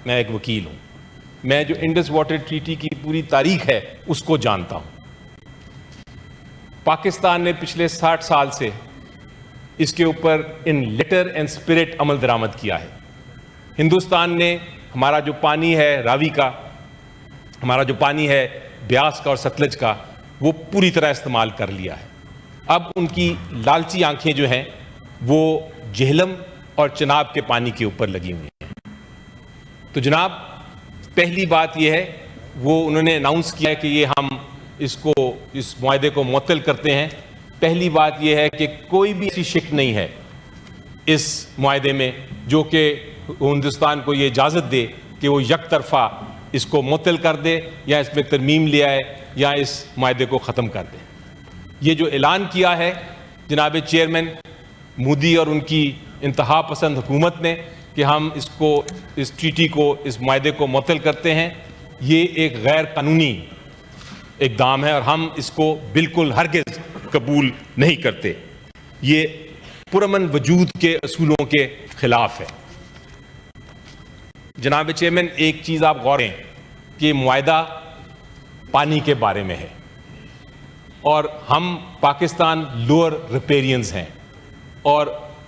मैं एक वकील हूं, मैं जो इंडस वाटर ट्रीटी की पूरी तारीख है उसको जानता हूं। पाकिस्तान ने पिछले 60 साल से इसके ऊपर इन लेटर एंड स्पिरिट अमल दरामद किया है। हिंदुस्तान ने हमारा जो पानी है रावी का, हमारा जो पानी है ब्यास का और सतलज का, वो पूरी तरह इस्तेमाल कर लिया है। अब उनकी लालची आंखें जो हैं वो जेहलम और चिनाब के पानी के ऊपर लगी हुई हैं। तो जनाब, पहली बात यह है, वो उन्होंने अनाउंस किया है कि ये हम इस मुआहदे को मुअत्तल करते हैं। पहली बात यह है कि कोई भी ऐसी शिक नहीं है इस मुआहदे में जो कि हिंदुस्तान को ये इजाज़त दे कि वो एक तरफा इसको मुअत्तल कर दे या इसमें तरमीम ले आए या इस मुआहदे को ख़त्म कर दे। ये जो ऐलान किया है जनाब चेयरमैन मोदी और उनकी इंतहा पसंद हुकूमत ने कि हम इस ट्रीटी को, इस मुआहदे को मुअत्तल करते हैं, ये एक गैर कानूनी इक़दाम है और हम इसको बिल्कुल हरगिज़ कबूल नहीं करते। ये पुरअमन वजूद के असूलों के खिलाफ है। जनाब चेयरमैन, एक चीज़ आप गौर करें कि मुआहदा पानी के बारे में है और हम पाकिस्तान लोअर रिपेरियंस हैं, और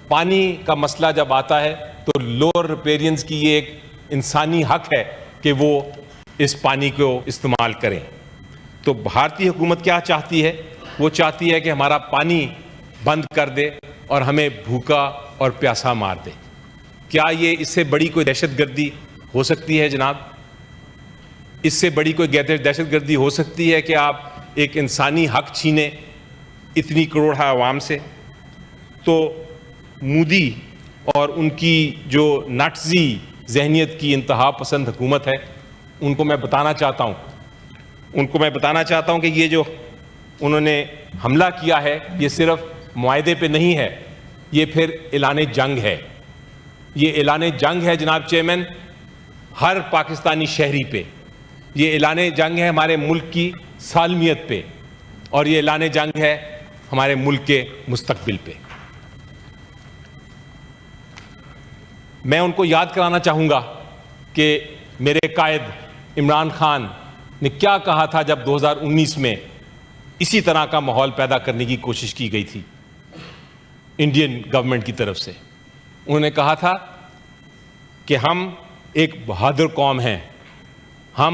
पानी का मसला जब आता है तो लोअर रिपेरियंस की ये एक इंसानी हक है कि वो इस पानी को इस्तेमाल करें। तो भारतीय हुकूमत क्या चाहती है? वो चाहती है कि हमारा पानी बंद कर दे और हमें भूखा और प्यासा मार दे। क्या ये इससे बड़ी कोई दहशतगर्दी हो सकती है जनाब? इससे बड़ी कोई दहशतगर्दी हो सकती है कि आप एक इंसानी हक छीने इतनी करोड़ आवाम से? तो मोदी और उनकी जो नाटजी जहनीत की इंतहा पसंद हुकूमत है, उनको मैं बताना चाहता हूं कि ये जो उन्होंने हमला किया है ये सिर्फ मुआहदे पे नहीं है, ये फिर ऐलान जंग है। ये ऐलान जंग है जनाब चेयरमैन हर पाकिस्तानी शहरी पे। ये ऐलान जंग है हमारे मुल्क की सालमियत पे, और ये ऐलान जंग है हमारे मुल्क के मुस्तकबिल पे। मैं उनको याद कराना चाहूँगा कि मेरे कायद इमरान खान ने क्या कहा था जब 2019 में इसी तरह का माहौल पैदा करने की कोशिश की गई थी इंडियन गवर्नमेंट की तरफ से। उन्होंने कहा था कि हम एक बहादुर कौम हैं, हम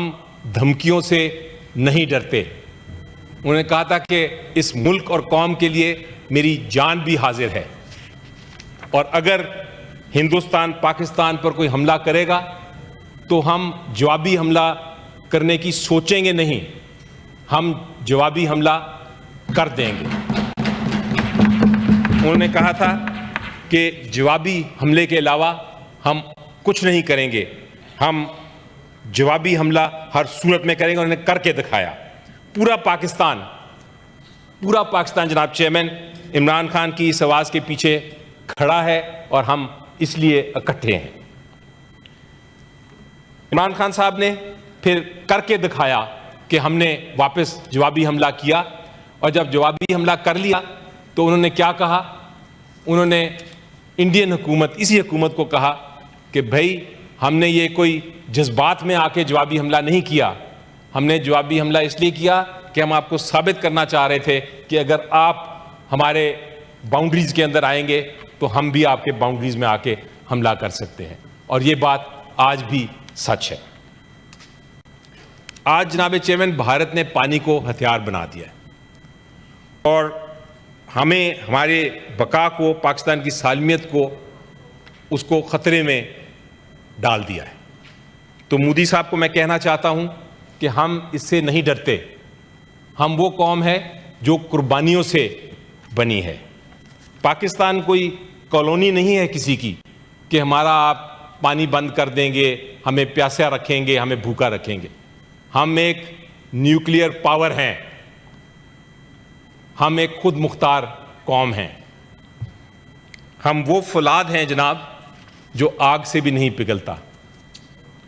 धमकियों से नहीं डरते। उन्होंने कहा था कि इस मुल्क और कौम के लिए मेरी जान भी हाजिर है, और अगर हिंदुस्तान पाकिस्तान पर कोई हमला करेगा तो हम जवाबी हमला करने की सोचेंगे नहीं, हम जवाबी हमला कर देंगे। उन्होंने कहा था कि जवाबी हमले के अलावा हम कुछ नहीं करेंगे, हम जवाबी हमला हर सूरत में करेंगे। उन्होंने करके दिखाया। पूरा पाकिस्तान जनाब चेयरमैन इमरान खान की इस आवाज़ के पीछे खड़ा है और हम इसलिए इकट्ठे हैं। इमरान खान साहब ने फिर करके दिखाया कि हमने वापस जवाबी हमला किया, और जब जवाबी हमला कर लिया तो उन्होंने क्या कहा? उन्होंने इंडियन हुकूमत, इसी हुकूमत को कहा कि भाई हमने ये कोई जज्बात में आके जवाबी हमला नहीं किया, हमने जवाबी हमला इसलिए किया कि हम आपको साबित करना चाह रहे थे कि अगर आप हमारे बाउंड्रीज़ के अंदर आएंगे तो हम भी आपके बाउंड्रीज़ में आके हमला कर सकते हैं। और ये बात आज भी सच है। आज जनाब चेयरमैन भारत ने पानी को हथियार बना दिया है और हमें, हमारे बका को, पाकिस्तान की सालमियत को, उसको ख़तरे में डाल दिया है। तो मोदी साहब को मैं कहना चाहता हूं कि हम इससे नहीं डरते। हम वो कौम है जो कुर्बानियों से बनी है। पाकिस्तान कोई कॉलोनी नहीं है किसी की कि हमारा आप पानी बंद कर देंगे, हमें प्यासा रखेंगे, हमें भूखा रखेंगे। हम एक न्यूक्लियर पावर हैं, हम एक खुद मुख्तार कौम हैं। हम वो फौलाद हैं जनाब जो आग से भी नहीं पिघलता।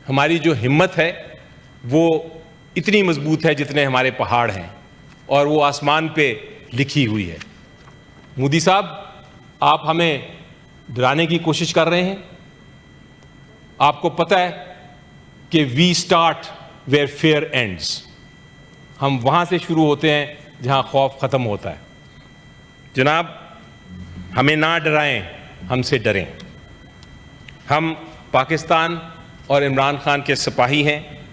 हमारी जो हिम्मत है वो इतनी मजबूत है जितने हमारे पहाड़ हैं, और वो आसमान पे लिखी हुई है। मोदी साहब, आप हमें डराने की कोशिश कर रहे हैं। आपको पता है कि we start where fair ends. हम वहां से शुरू होते हैं जहां खौफ खत्म होता है। जनाब, हमें ना डराएं, हमसे डरें। हम पाकिस्तान और इमरान खान के सिपाही हैं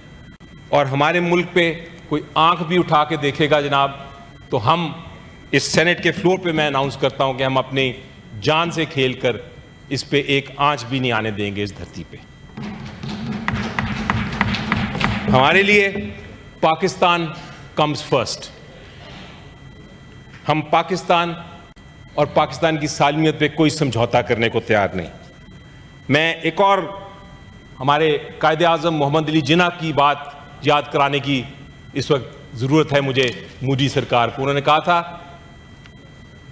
और हमारे मुल्क पे कोई आंख भी उठा के देखेगा जनाब, तो हम इस सेनेट के फ्लोर पे मैं अनाउंस करता हूं कि हम अपनी जान से खेलकर इस पे एक आंच भी नहीं आने देंगे इस धरती पे। हमारे लिए पाकिस्तान कम्स फर्स्ट। हम पाकिस्तान और पाकिस्तान की सालमियत पे कोई समझौता करने को तैयार नहीं। मैं एक और हमारे कायदे आज़म मोहम्मद अली जिन्ना की बात याद कराने की इस वक्त ज़रूरत है मुझे, मोदी सरकार को। उन्होंने कहा था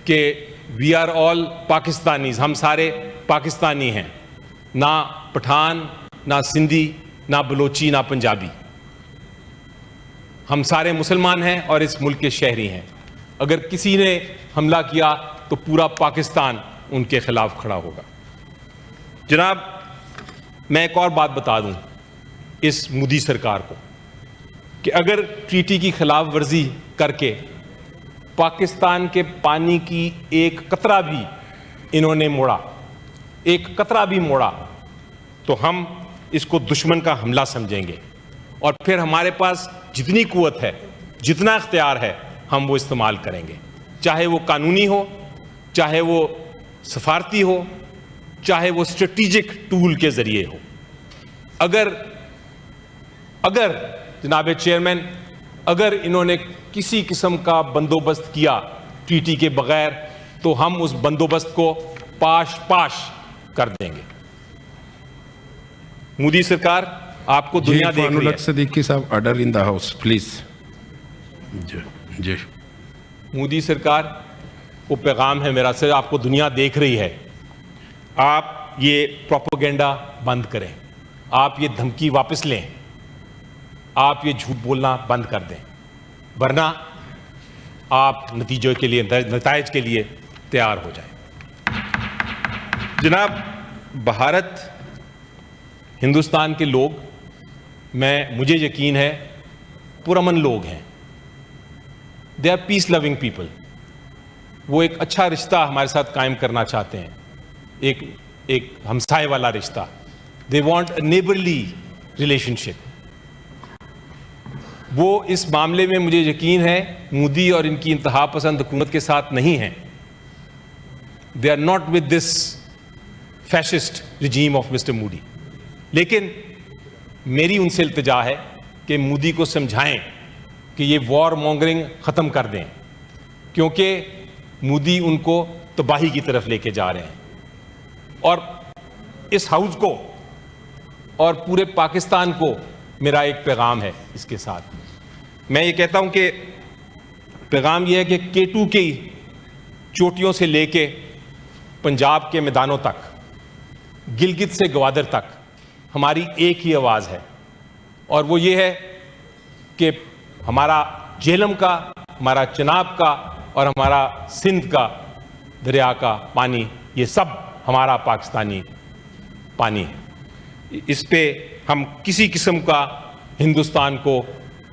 कि वी आर ऑल पाकिस्तानीज़, हम सारे पाकिस्तानी हैं, ना पठान, ना सिंधी, ना बलोची, ना पंजाबी। हम सारे मुसलमान हैं और इस मुल्क के शहरी हैं। अगर किसी ने हमला किया तो पूरा पाकिस्तान उनके खिलाफ खड़ा होगा। जनाब, मैं एक और बात बता दूं इस मोदी सरकार को कि अगर ट्रीटी की खिलाफ वर्जी करके पाकिस्तान के पानी की एक कतरा भी इन्होंने मोड़ा, एक कतरा भी मोड़ा, तो हम इसको दुश्मन का हमला समझेंगे और फिर हमारे पास जितनी कुव्वत है, जितना इख्तियार है, हम वो इस्तेमाल करेंगे, चाहे वो कानूनी हो, चाहे वो सफारती हो, चाहे वो स्ट्रेटेजिक टूल के जरिए हो। अगर जनाब चेयरमैन, अगर इन्होंने किसी किस्म का बंदोबस्त किया ट्रीटी के बगैर, तो हम उस बंदोबस्त को पाश पाश कर देंगे। मोदी सरकार, आपको दुनिया देख रही है। सिद्दीकी साहब, order in the house please. जी, मोदी सरकार को पैगाम है मेरा से, आपको दुनिया देख रही है। आप ये प्रोपेगेंडा बंद करें, आप ये धमकी वापस लें, आप ये झूठ बोलना बंद कर दें, वरना आप नतीजों के लिए, नताइज के लिए तैयार हो जाएं। जनाब, भारत, हिंदुस्तान के लोग, मुझे यकीन है, पुरअमन लोग हैं। They are peace loving people. वो एक अच्छा रिश्ता हमारे साथ कायम करना चाहते हैं, एक हमसाए वाला रिश्ता। They want a neighbourly relationship. वो इस मामले में मुझे यकीन है मोदी और इनकी इंतहा पसंद हुकूमत के साथ नहीं हैं। They are not with this fascist regime of mister Modi. लेकिन मेरी उनसे इल्तिजा है कि मोदी को समझाएं कि ये वॉर मॉन्गरिंग ख़त्म कर दें, क्योंकि मोदी उनको तबाही की तरफ लेके जा रहे हैं। और इस हाउस को और पूरे पाकिस्तान को मेरा एक पैगाम है इसके साथ। मैं ये कहता हूं कि पैगाम ये है कि K2 की चोटियों से लेके पंजाब के मैदानों तक, गिलगित से ग्वादर तक हमारी एक ही आवाज़ है, और वो ये है कि हमारा झेलम का, हमारा चिनाब का और हमारा सिंध का दरिया का पानी, ये सब हमारा पाकिस्तानी पानी है। इस पे हम किसी किस्म का हिंदुस्तान को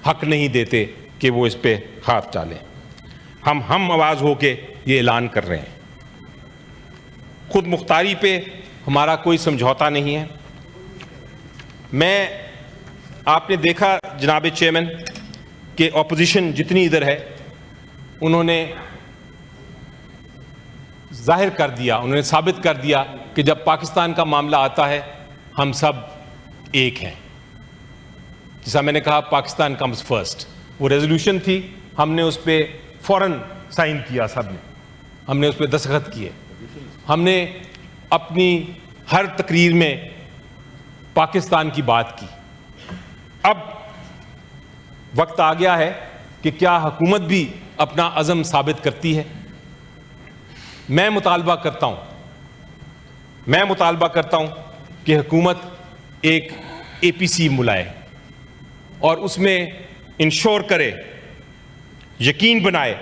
हक नहीं देते कि वो इस पे हाथ डालें। हम आवाज़ होके ये ऐलान कर रहे हैं। खुद मुख्तारी पे हमारा कोई समझौता नहीं है। आपने देखा जनाब चेयरमैन कि ऑपोजिशन जितनी इधर है, उन्होंने जाहिर कर दिया, उन्होंने साबित कर दिया कि जब पाकिस्तान का मामला आता है हम सब एक हैं। जैसा मैंने कहा, पाकिस्तान कम्स फर्स्ट। वो रेजोल्यूशन थी, हमने उस पर फौरन साइन किया, सब ने, हमने उस पर दस्तखत किए। हमने अपनी हर तकरीर में पाकिस्तान की बात की। अब वक्त आ गया है कि क्या हुकूमत भी अपना अज़म साबित करती है। मैं मुतालबा करता हूं कि हुकूमत एक APC बुलाए और उसमें इंश्योर करे, यकीन बनाए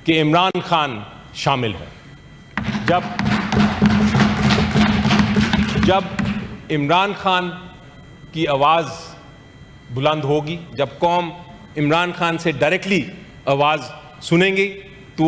कि इमरान खान शामिल है। जब इमरान खान की आवाज़ बुलंद होगी, जब कौम इमरान खान से डायरेक्टली आवाज सुनेंगी,